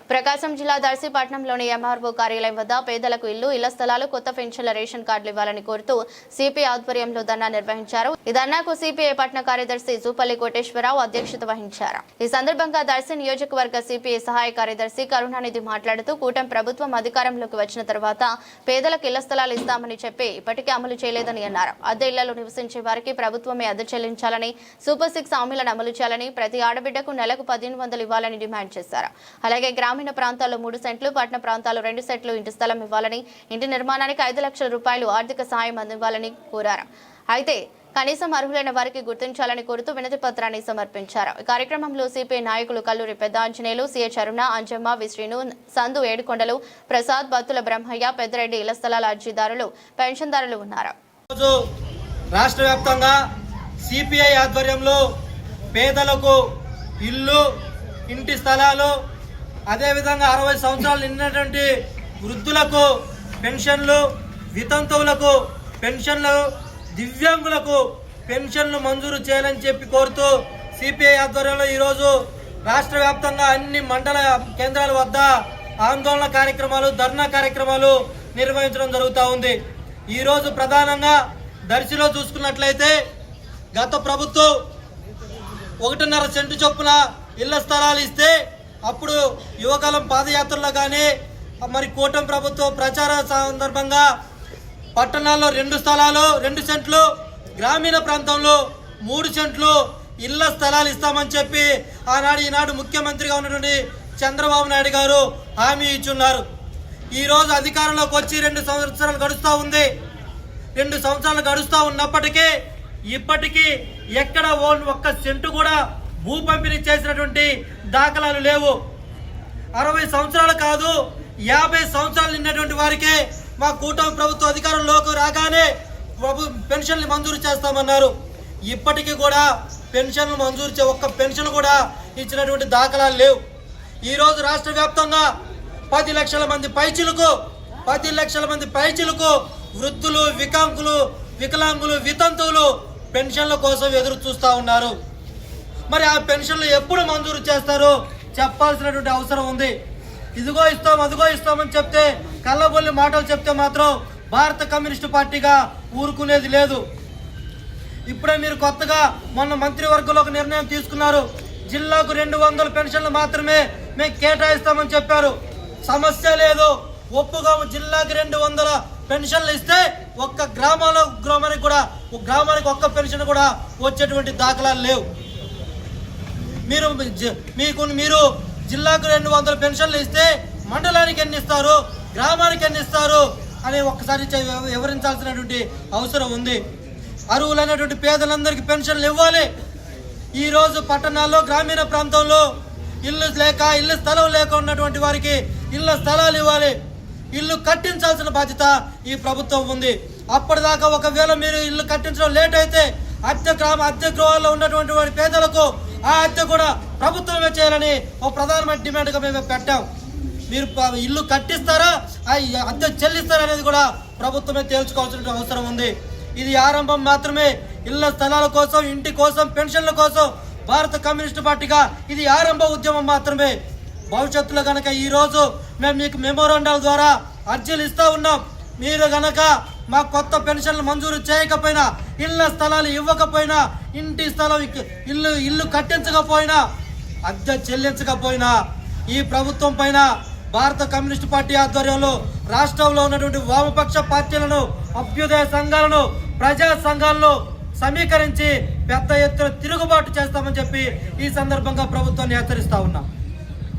ప్రకాశం జిల్లా దర్శిపట్నంలోని ఎంఆర్ఓ కార్యాలయం వద్ద పేదలకు ఇళ్ల స్థలాలు కొత్త పెన్షన్ల రేషన్ కార్డులు ఇవ్వాలని కోరుతూ సిపిఐ ఆధ్వర్యంలో ధర్నా నిర్వహించారు. ఈ ధర్నాకు సిపిఐ పట్న కార్యదర్శి జూపల్లి కోటేశ్వరరావు అధ్యక్షత వహించారు. ఈ సందర్భంగా దర్శి నియోజకవర్గ సిపిఐ సహాయ కార్యదర్శి కరుణానిధి మాట్లాడుతూ కూటమి ప్రభుత్వం అధికారంలోకి వచ్చిన తర్వాత పేదలకు ఇళ్ల స్థలాలు ఇస్తామని చెప్పి ఇప్పటికీ అమలు చేయలేదని అన్నారు. అద్దె ఇళ్లలో నివసించే వారికి ప్రభుత్వమే అద్దె చెల్లించాలని, సూపర్ 6 హామీలను అమలు చేయాలని, ప్రతి ఆడబిడ్డకు నెలకు 1500 ఇవ్వాలని డిమాండ్ చేశారు. అలాగే గ్రామీణ ప్రాంతాల్లో 3 సెంట్లు, పట్టణ ప్రాంతాల్లో 2 సెంట్లు ఇంటి స్థలం ఇవ్వాలని, ఇంటి నిర్మాణానికి 5 లక్షల రూపాయలు ఆర్థిక సాయం అందివ్వాలని కోరారు. అయితే కనీసం అర్హులైన వారికి గుర్తించాలని కోరుతూ వినతి పత్రాన్ని సమర్పించారు. ఈ కార్యక్రమంలో సిపిఐ నాయకులు కల్లూరి పెద్ద ఆంజనేయులు, సిహెచ్ అరుణ, అంజమ్మ, విశ్రీను, సందు ఏడుకొండలు, ప్రసాద్, బత్తుల బ్రహ్మయ్య, పెద్దరెడ్డి ఇళ్ల స్థలాల అర్జీదారులు, పెన్షన్దారులు ఉన్నారు. రాష్ట్ర వ్యాప్తంగా సిపిఐ ఆధ్వర్యంలో పేదలకు ఇల్లు, ఇంటి స్థలాలు, అదేవిధంగా 60 సంవత్సరాలు నిన్నటువంటి వృద్ధులకు పెన్షన్లు, వితంతువులకు పెన్షన్లు, దివ్యాంగులకు పెన్షన్లు మంజూరు చేయాలని చెప్పి కోరుతూ సిపిఐ ఆధ్వర్యంలో ఈరోజు రాష్ట్ర వ్యాప్తంగా అన్ని మండల కేంద్రాల వద్ద ఆందోళన కార్యక్రమాలు, ధర్నా కార్యక్రమాలు నిర్వహించడం జరుగుతూ ఉంది. ఈరోజు ప్రధానంగా దర్శిలో చూసుకున్నట్లయితే గత ప్రభుత్వం 1.5 సెంటు చొప్పున ఇళ్ల స్థలాలు ఇస్తే అప్పుడు యువకాలం పాదయాత్రలో కానీ మరి కూటమి ప్రభుత్వం ప్రచార సందర్భంగా పట్టణాల్లో 2 స్థలాలు 2 సెంట్లు, గ్రామీణ ప్రాంతంలో 3 సెంట్లు ఇళ్ల స్థలాలు ఇస్తామని చెప్పి ఈనాడు ముఖ్యమంత్రిగా ఉన్నటువంటి చంద్రబాబు నాయుడు గారు హామీ ఇచ్చున్నారు. ఈరోజు అధికారంలోకి వచ్చి 2 సంవత్సరాలు గడుస్తూ ఉంది. 2 సంవత్సరాలు గడుస్తూ ఉన్నప్పటికీ ఇప్పటికీ ఎక్కడ 1 సెంటు కూడా భూ పంపిణీ చేసినటువంటి దాఖలాలు లేవు. 60 సంవత్సరాలు కాదు, 50 సంవత్సరాలు నిన్నటువంటి వారికే మా కూటమి ప్రభుత్వ అధికారంలోకి రాగానే పెన్షన్లు మంజూరు చేస్తామన్నారు. ఇప్పటికీ కూడా పెన్షన్లు మంజూరు ఒక్క పెన్షన్ కూడా ఇచ్చినటువంటి దాఖలాలు లేవు. ఈరోజు రాష్ట్ర వ్యాప్తంగా 10 లక్షల మంది పైచిలకు వృద్ధులు, వికలాంగులు, వితంతువులు పెన్షన్ల కోసం ఎదురు చూస్తూ ఉన్నారు. మరి ఆ పెన్షన్లు ఎప్పుడు మంజూరు చేస్తారో చెప్పాల్సినటువంటి అవసరం ఉంది. ఇదిగో ఇస్తాం, అదిగో ఇస్తామని చెప్తే, కళ్ళబొల్లి మాటలు చెప్తే మాత్రం భారత కమ్యూనిస్టు పార్టీగా ఊరుకునేది లేదు. ఇప్పుడే మీరు కొత్తగా మొన్న మంత్రివర్గంలో ఒక నిర్ణయం తీసుకున్నారు. జిల్లాకు 200 పెన్షన్లు మాత్రమే మేము కేటాయిస్తామని చెప్పారు. సమస్య లేదు, ఒప్పుగా జిల్లాకి 200 పెన్షన్లు ఇస్తే ఒక్క గ్రామానికి ఒక్క పెన్షన్ కూడా వచ్చేటువంటి దాఖలాలు లేవు. మీరు జిల్లాకు 200 పెన్షన్లు ఇస్తే మండలానికి ఎన్ని ఇస్తారు, గ్రామానికి ఎన్ని ఇస్తారు అని ఒక్కసారి వివరించాల్సినటువంటి అవసరం ఉంది. అర్హులైనటువంటి పేదలందరికీ పెన్షన్లు ఇవ్వాలి. ఈరోజు పట్టణాల్లో, గ్రామీణ ప్రాంతంలో ఇల్లు స్థలం లేక ఉన్నటువంటి వారికి ఇళ్ల స్థలాలు ఇవ్వాలి. ఇల్లు కట్టించాల్సిన బాధ్యత ఈ ప్రభుత్వం ఉంది. అప్పటిదాకా ఒకవేళ మీరు ఇల్లు కట్టించడం లేట్ అయితే అద్దె గృహాల్లో ఉన్నటువంటి వారి పేదలకు ఆ అద్దె కూడా ప్రభుత్వమే చేయాలని ఒక ప్రధానమైన డిమాండ్గా మేము పెట్టాం. మీరు ఇల్లు కట్టిస్తారా, ఆ అద్దె చెల్లిస్తారా అనేది కూడా ప్రభుత్వమే తేల్చుకోవాల్సిన అవసరం ఉంది. ఇది ఆరంభం మాత్రమే. ఇళ్ల స్థలాల కోసం, ఇంటి కోసం, పెన్షన్ల కోసం భారత కమ్యూనిస్టు పార్టీగా ఇది ఆరంభ ఉద్యమం మాత్రమే. భవిష్యత్తులో కనుక ఈరోజు మేము మీకు మెమోరాండాల ద్వారా అర్జీలు ఇస్తూ ఉన్నాం. మీరు కనుక మా కొత్త పెన్షన్లు మంజూరు చేయకపోయినా, ఇళ్ల స్థలాలు ఇవ్వకపోయినా, ఇంటి స్థలం ఇల్లు కట్టించకపోయినా, అద్దె చెల్లించకపోయినా ఈ ప్రభుత్వం పైన భారత కమ్యూనిస్టు పార్టీ ఆధ్వర్యంలో రాష్ట్రంలో ఉన్నటువంటి వామపక్ష పార్టీలను, అభ్యుదయ సంఘాలను, ప్రజా సంఘాలను సమీకరించి పెద్ద ఎత్తున తిరుగుబాటు చేస్తామని చెప్పి ఈ సందర్భంగా ప్రభుత్వాన్ని హెచ్చరిస్తా ఉన్నాం.